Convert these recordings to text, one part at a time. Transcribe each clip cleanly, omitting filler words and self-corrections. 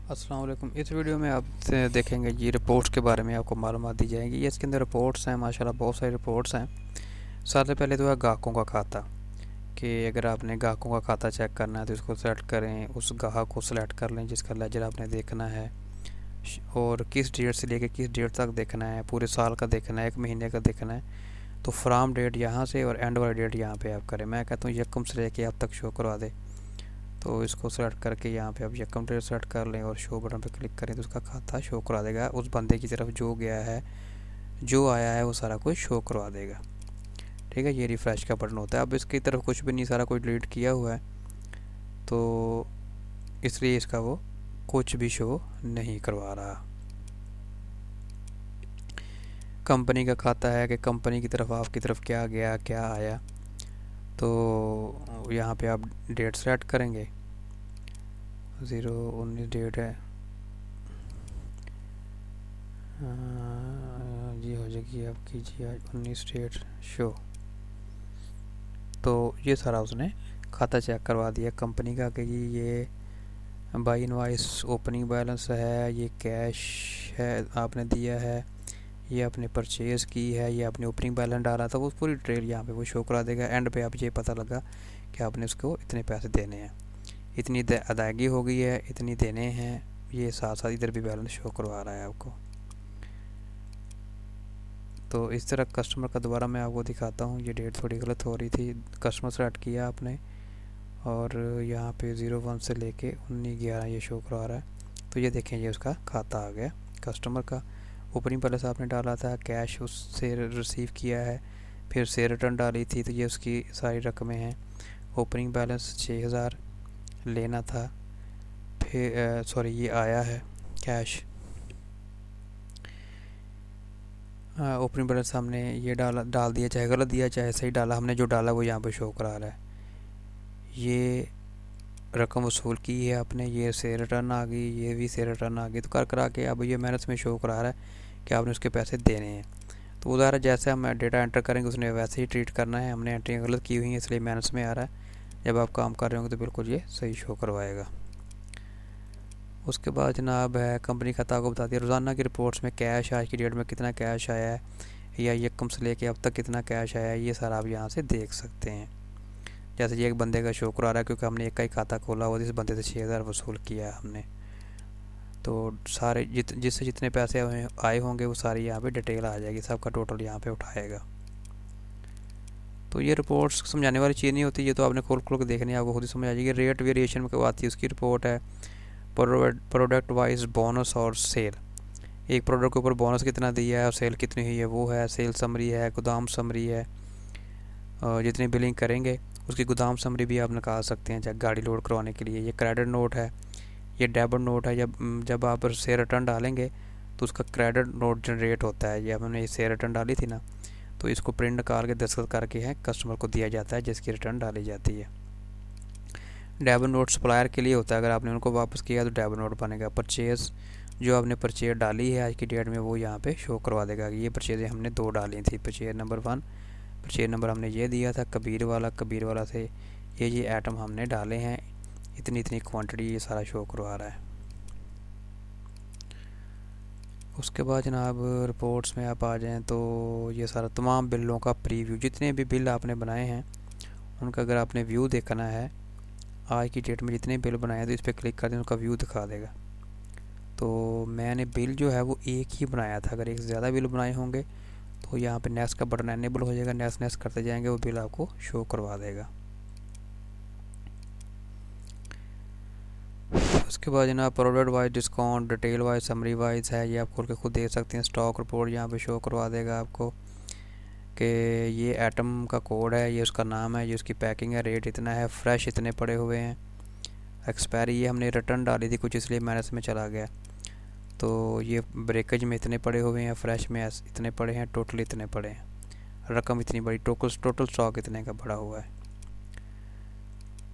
अस्सलाम वालेकुम। इस वीडियो में आप देखेंगे ये रिपोर्ट्स के बारे में आपको मालूमात दी जाएंगी। ये इसके अंदर रिपोर्ट्स हैं, माशाल्लाह बहुत सारी रिपोर्ट्स हैं। सबसे पहले तो है ग्राहकों का खाता, कि अगर आपने ग्राहकों का खाता चेक करना है तो इसको सेलेक्ट करें, उस ग्राहक को सेलेक्ट कर लें जिसका लेजर आपने देखना है, और किस डेट से लेकर किस डेट तक देखना है, पूरे साल का देखना है, एक महीने का देखना है। तो फ्राम डेट यहाँ से और एंड वाली डेट यहाँ पे आप करें। मैं कहता हूँ यकम से लेके अब तक शो करवा दे। तो इसको सेलेक्ट करके यहाँ पे आप यकम डेट सेलेक्ट कर लें और शो बटन पे क्लिक करें तो उसका खाता शो करा देगा। उस बंदे की तरफ जो गया है, जो आया है, वो सारा कुछ शो करवा देगा। ठीक है, ये रिफ़्रेश का बटन होता है। अब इसकी तरफ कुछ भी नहीं, सारा कुछ डिलीट किया हुआ है, तो इसलिए इसका वो कुछ भी शो नहीं करवा रहा। कंपनी का खाता है कि कंपनी की तरफ आपकी तरफ क्या गया क्या आया, तो यहाँ पे आप डेट सेलेक्ट करेंगे। 0/19 डेट है, जी हो जाएगी आपकी जी आज 19 डेट शो। तो ये सारा उसने खाता चेक करवा दिया कंपनी का कि जी ये बाई इनवाइस ओपनिंग बैलेंस है, ये कैश है आपने दिया है, ये आपने परचेज़ की है, ये आपने ओपनिंग बैलेंस डाला था, वो पूरी डिटेल यहाँ पे वो शो करा देगा। एंड पे आप ये पता लगा कि आपने उसको इतने पैसे देने हैं, इतनी अदायगी हो गई है, इतनी देने हैं। ये साथ साथ इधर भी बैलेंस शो करवा रहा है आपको। तो इस तरह कस्टमर का दोबारा मैं आपको दिखाता हूँ। ये डेट थोड़ी गलत हो रही थी, कस्टमर सेलेक्ट किया आपने और यहाँ पे 01 से लेके 19/11 ये शो करवा रहा है। तो ये देखें, ये उसका खाता आ गया कस्टमर का। ओपनिंग बैलेंस आपने डाला था, कैश उससे रिसीव किया है, फिर से रिटर्न डाली थी, तो ये उसकी सारी रकमें हैं। ओपनिंग बैलेंस 6000 लेना था, फिर सॉरी ये आया है कैश। ओपनिंग बैलेंस हमने ये डाल दिया, चाहे गलत दिया चाहे सही डाला, हमने जो डाला वो यहाँ पे शो करा रहा है। ये रकम वसूल की है आपने, ये से रिटर्न आ गई, ये भी से रिटर्न आ गई। तो कर करा के अब ये माइनस में शो करा रहा है कि आपने उसके पैसे देने हैं। तो उधर जैसे हम डेटा एंटर करेंगे उसने वैसे ही ट्रीट करना है। हमने एंट्री गलत की हुई है इसलिए माइनस में आ रहा है। जब आप काम कर रहे होंगे तो बिल्कुल ये सही शो करवाएगा। उसके बाद जनाब है कंपनी खाता आपको बता दिया। रोज़ाना की रिपोर्ट्स में कैश आज की डेट में कितना कैश आया है, या यकम से लेके अब तक कितना कैश आया है, ये सारा आप यहाँ से देख सकते हैं। जैसे ये एक बंदे का शो करा रहा है क्योंकि हमने एक का ही खाता खोला हुआ, इस बंदे से 6000 वसूल किया है हमने। तो सारे जिससे जितने पैसे आए होंगे वो सारी यहाँ पे डिटेल आ जाएगी, सबका टोटल यहाँ पे उठाएगा। तो ये रिपोर्ट्स समझाने वाली चीज़ नहीं होती, ये तो आपने खोल खोल के देखनी है, आपको खुद ही समझ आ जाएगी। रेट वेरिएशन में आती है उसकी रिपोर्ट है। प्रोडक्ट वाइज बोनस और सेल, एक प्रोडक्ट के ऊपर बोनस कितना दिया है और सेल कितनी हुई है वो है। सेल समरी है, गोदाम समरी है, जितनी बिलिंग करेंगे उसकी गोदाम समरी भी आप निकाल सकते हैं चाहे गाड़ी लोड करवाने के लिए। ये क्रेडिट नोट है, ये डेबिट नोट है। जब आप से रिटर्न डालेंगे तो उसका क्रेडिट नोट जनरेट होता है। ये हमने से रिटर्न डाली थी ना, तो इसको प्रिंट निकाल के दस्तखत करके है कस्टमर को दिया जाता है जिसकी रिटर्न डाली जाती है। डेबिट नोट सप्लायर के लिए होता है, अगर आपने उनको वापस किया तो डेबिट नोट बनेगा। परचेज़, जो आपने परचेज डाली है आज की डेट में वो यहाँ पे शो करवा देगा। ये परचेज़ें हमने 2 डाली थी। परचेज नंबर 1, परचेज नंबर हमने ये दिया था कबीर वाला से ये आइटम हमने डाले हैं, इतनी इतनी क्वांटिटी, ये सारा शो करवा रहा है। उसके बाद जनाब रिपोर्ट्स में आप आ जाएं तो ये सारा तमाम बिलों का प्रीव्यू, जितने भी बिल आपने बनाए हैं उनका अगर आपने व्यू देखना है, आज की डेट में जितने बिल बनाए हैं तो इस पर क्लिक कर दें, उनका व्यू दिखा देगा। तो मैंने बिल जो है वो एक ही बनाया था, अगर एक से ज़्यादा बिल बनाए होंगे तो यहाँ पे नेक्स्ट का बटन एनेबल हो जाएगा, नेक्स्ट नेक्स्ट करते जाएंगे वो बिल आपको शो करवा देगा। उसके बाद जनाब product wise discount, detail wise, summary wise है, ये आप खोल के खुद देख सकते हैं। स्टॉक रिपोर्ट यहाँ पे शो करवा देगा आपको कि ये आइटम का कोड है, ये उसका नाम है, ये उसकी पैकिंग है, रेट इतना है, फ्रेश इतने पड़े हुए हैं, एक्सपायरी ये हमने रिटर्न डाली थी कुछ इसलिए माइनस में चला गया, तो ये ब्रेकेज में इतने पड़े हुए हैं, फ्रेश में इतने पड़े हैं, टोटल इतने पड़े हैं, रकम इतनी बड़ी, टोटल स्टॉक इतने का बढ़ा हुआ है।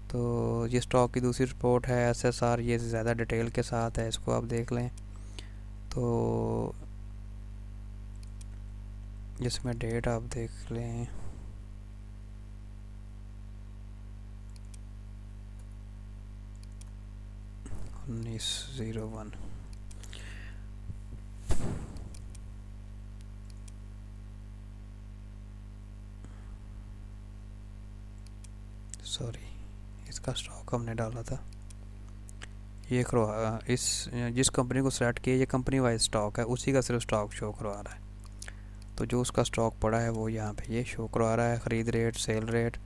तो ये स्टॉक की दूसरी रिपोर्ट है SSR, ये ज़्यादा डिटेल के साथ है, इसको आप देख लें। तो जिसमें डेट आप देख लें, 1901। सॉरी, इसका स्टॉक हमने डाला था। ये करवा इस जिस कंपनी को सेलेक्ट किया ये कंपनी वाइज स्टॉक है, उसी का सिर्फ स्टॉक शो करवा रहा है। तो जो उसका स्टॉक पड़ा है वो यहाँ पे ये शो करवा रहा है। ख़रीद rate, cell rate,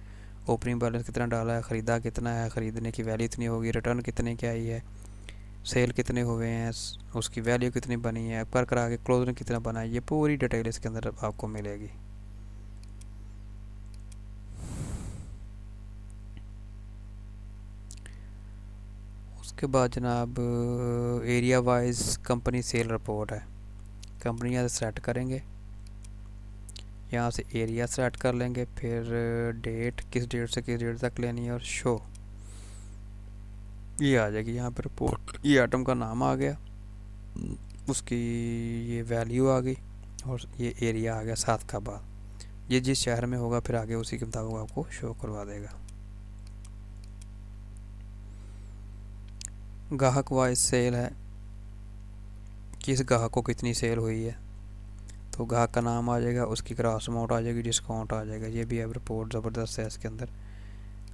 opening balance कितना डाला है, ख़रीदा कितना है, ख़रीदने की वैल्यू इतनी होगी, रिटर्न कितने की आई है, सेल कितने हुए हैं, उसकी वैल्यू कितनी बनी है, कर करा के क्लोजिंग कितना बना है, ये पूरी डिटेल इसके अंदर आपको मिलेगी। उसके बाद जनाब area wise company sale report है। कंपनी यहाँ से सेलेक्ट करेंगे, यहाँ से एरिया सेलेक्ट कर लेंगे, फिर डेट किस डेट से किस डेट तक लेनी है और शो ये आ जाएगी यहाँ पर रिपोर्ट। ये आइटम का नाम आ गया, उसकी ये वैल्यू आ गई और ये एरिया आ गया 7 का बाद। ये जिस शहर में होगा फिर आगे उसी के मुताबिक आपको शो करवा देगा। ग्राहक वाइज सेल है, किस ग्राहक को कितनी सेल हुई है, तो ग्राहक का नाम आ जाएगा, उसकी ग्रास अमाउंट आ जाएगी, डिस्काउंट आ जाएगा। ये भी अब रिपोर्ट ज़बरदस्त है, इसके अंदर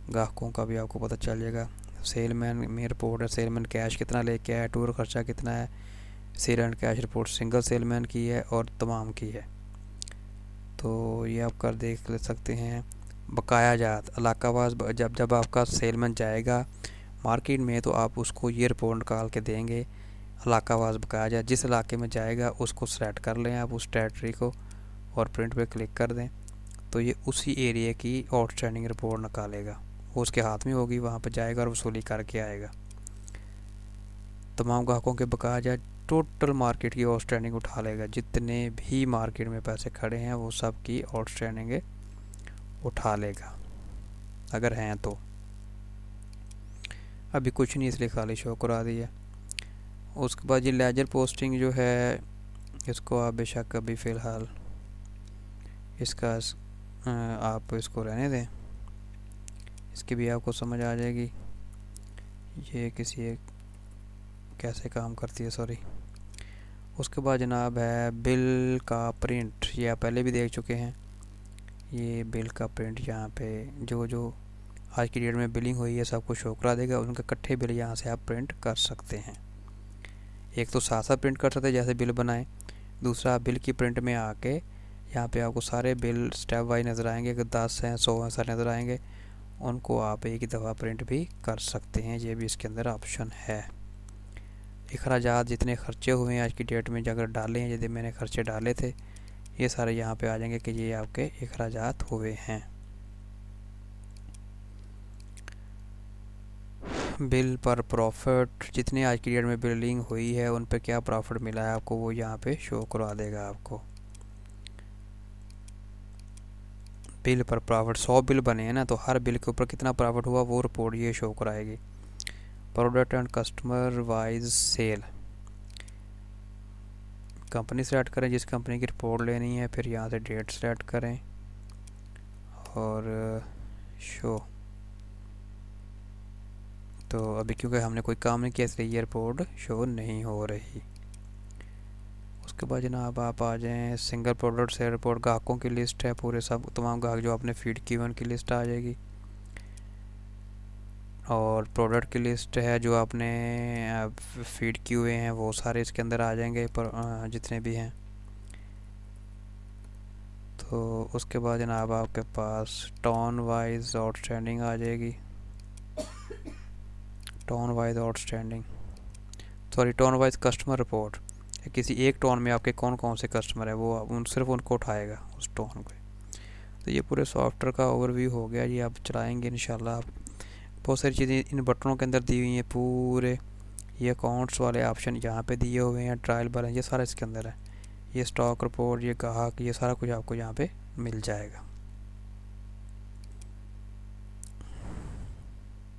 ग्राहकों का भी आपको पता चल जाएगा। सेलमैन में रिपोर्ट है, सेलमैन कैश कितना लेके आया, टूर खर्चा कितना है, sale and cash report single salesman की है और तमाम की है। तो ये आप कर देख ले सकते हैं। बकाया जात इलाकावाज, जब जब आपका सेलमैन जाएगा मार्केट में तो आप उसको ये रिपोर्ट निकाल के देंगे इलाकावाज बकाया जात। जिस इलाके में जाएगा उसको सेलेक्ट कर लें आप उस टेरिटरी को और प्रिंट पे क्लिक कर दें, तो ये उसी एरिया की आउटस्टैंडिंग रिपोर्ट निकालेगा। वो उसके हाथ में होगी, वहाँ पर जाएगा और वसूली करके आएगा। तमाम ग्राहकों के बकाया जात टोटल मार्केट की आउटस्टैंडिंग उठा लेगा। जितने भी मार्केट में पैसे खड़े हैं वो सब की आउटस्टैंडिंग उठा लेगा अगर हैं तो। अभी कुछ नहीं इसलिए खाली शो करा दिया। उसके बाद ये लेजर पोस्टिंग जो है इसको आप बेशक अभी फ़िलहाल इसका आप इसको रहने दें, इसकी भी आपको समझ आ जाएगी ये किसी एक कैसे काम करती है। सॉरी। उसके बाद जनाब है बिल का प्रिंट, ये आप पहले भी देख चुके हैं। ये बिल का प्रिंट यहाँ पे जो जो आज की डेट में बिलिंग हुई है सबको शो करा देगा। उनके इकट्ठे बिल यहाँ से आप प्रिंट कर सकते हैं। एक तो साथ साथ प्रिंट कर सकते हैं जैसे बिल बनाएं, दूसरा बिल की प्रिंट में आके यहाँ पे आपको सारे बिल स्टेप वाइज नज़र आएंगे। अगर 10 हैं 100 हैं सारे नज़र आएंगे, उनको आप एक ही दफ़ा प्रिंट भी कर सकते हैं। ये भी इसके अंदर ऑप्शन है। अखराजात जितने खर्चे हुए हैं आज की डेट में अगर डाले हैं, यदि मैंने खर्चे डाले थे ये सारे यहाँ पे आ जाएंगे कि ये आपके अखराजात हुए हैं। बिल पर प्रॉफिट, जितने आज की डेट में बिलिंग हुई है उन पे क्या प्रॉफिट मिला है आपको वो यहाँ पे शो करवा देगा आपको। बिल पर प्रॉफिट 100 बिल बने हैं ना, तो हर बिल के ऊपर कितना प्रॉफिट हुआ वो रिपोर्ट ये शो कराएगी। Product and customer wise sale, company select करें जिस कंपनी की रिपोर्ट लेनी है, फिर यहाँ से डेट सेलेक्ट करें और शो। तो अभी क्योंकि हमने कोई काम नहीं किया इसलिए ये रिपोर्ट शो नहीं हो रही। उसके बाद जनाब आप आ जाएं सिंगल प्रोडक्ट सेल रिपोर्ट। ग्राहकों की लिस्ट है, पूरे सब तमाम ग्राहक जो आपने फीड किए उनकी लिस्ट आ जाएगी। और प्रोडक्ट की लिस्ट है जो आपने फीड किए हुए हैं वो सारे इसके अंदर आ जाएंगे पर जितने भी हैं। तो उसके बाद जनाब आपके पास टोन वाइज आउटस्टैंडिंग आ जाएगी। Tone wise outstanding, sorry tone wise customer report, किसी एक टोन में आपके कौन कौन से कस्टमर है वो उन सिर्फ उनको उठाएगा उस टोन को। तो ये पूरे सॉफ्टवेयर का ओवरव्यू हो गया। ये आप चलाएंगे इंशाल्लाह। आप बहुत सारी चीज़ें इन बटनों के अंदर दी हुई हैं पूरे। ये अकाउंट्स वाले ऑप्शन यहाँ पे दिए हुए हैं, ट्रायल बैलेंस ये सारा इसके अंदर है। ये स्टॉक रिपोर्ट, ये ग्राहक, ये सारा कुछ आपको यहाँ पे मिल जाएगा।